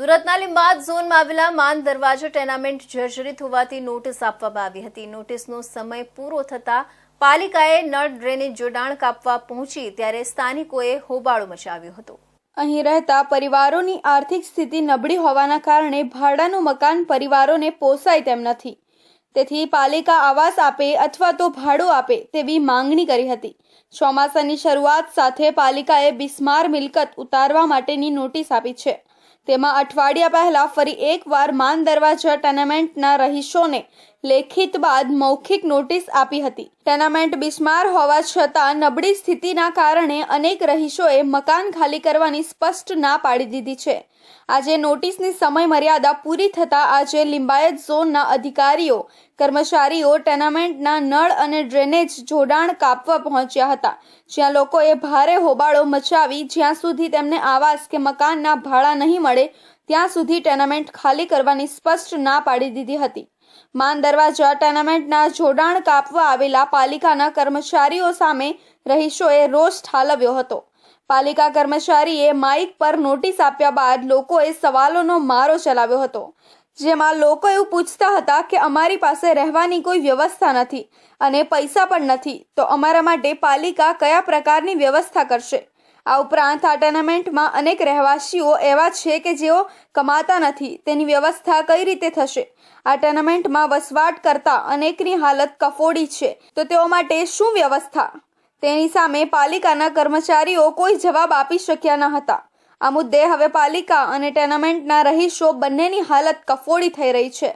સુરતના લીંબાયત ઝોનમાં આવેલા માન દરવાજા ટેનામેન્ટ જર્જરિત હોવાથી નોટિસ આપવામાં આવી હતી। નોટિસનો સમય પૂરો થતા પાલિકાએ નળ ડ્રેનેજ જોડાણ કાપવા પહોંચી ત્યારે સ્થાનિકોએ હોબાળો મચાવ્યો હતો। અહીં રહેતા પરિવારોની આર્થિક સ્થિતિ નબળી હોવાના કારણે ભાડાનું મકાન પરિવારોને પોસાય તેમ નથી, તેથી પાલિકા આવાસ આપે અથવા તો ભાડું આપે તેવી માંગણી કરી હતી। ચોમાસાની શરૂઆત સાથે પાલિકાએ બિસ્માર મિલકત ઉતારવા માટેની નોટિસ આપી છે। તેમાં અઠવાડિયા પહેલા ફરી એકવાર માન દરવાજા ટેનામેન્ટના રહીશોને લેખિત બાદ મૌખિક નોટિસ આપી હતી। ટેનામેન્ટ બિસ્માર હોવા છતાં નબળી સ્થિતિના કારણે અનેક રહીશોએ મકાન ખાલી કરવાની સ્પષ્ટ ના પાડી દીધી છે। આજે નોટિસની સમય મર્યાદા પૂરી થતાં આજે લીંબાયત ઝોનના અધિકારીઓ કર્મચારીઓ ટેનામેન્ટના નળ અને ડ્રેનેજ જોડાણ કાપવા પહોંચ્યા હતા, જ્યાં લોકોએ ભારે હોબાળો મચાવી જ્યાં સુધી તેમને આવાસ કે મકાનના ભાડા નહીં મળે ત્યાં સુધી ટેનામેન્ટ ખાલી કરવાની સ્પષ્ટ ના પાડી દીધી હતી। માન દરવાજા ટેનામેન્ટના જોડાણ કાપવા આવેલા પાલિકાના કર્મચારીઓ સામે રહીશોએ રોષ ઠાલવ્યો હતો। પાલિકા કર્મચારીએ માઇક પર નોટિસ આપ્યા બાદ લોકોએ સવાલોનો મારો ચલાવ્યો હતો, જેમાં લોકો એવું પૂછતા હતા કે અમારી પાસે રહેવાની કોઈ વ્યવસ્થા નથી અને પૈસા પણ નથી, તો અમારા માટે પાલિકા કયા પ્રકારની વ્યવસ્થા કરશે। આ ઉપરાંત આ ટેનામેન્ટમાં અનેક રહેવાસીઓ એવા છે કે જેઓ કમાતા નથી, તેની વ્યવસ્થા કઈ રીતે થશે? આ ટેનામેન્ટમાં વસવાટ કરતા અનેકની હાલત કફોડી છે, તો તેઓ માટે શું વ્યવસ્થા? તેની સામે પાલિકાના કર્મચારીઓ કોઈ જવાબ આપી શક્યા ન હતા। આ મુદ્દે હવે પાલિકા અને ટેનામેન્ટના રહીશો બંનેની હાલત કફોડી થઈ રહી છે।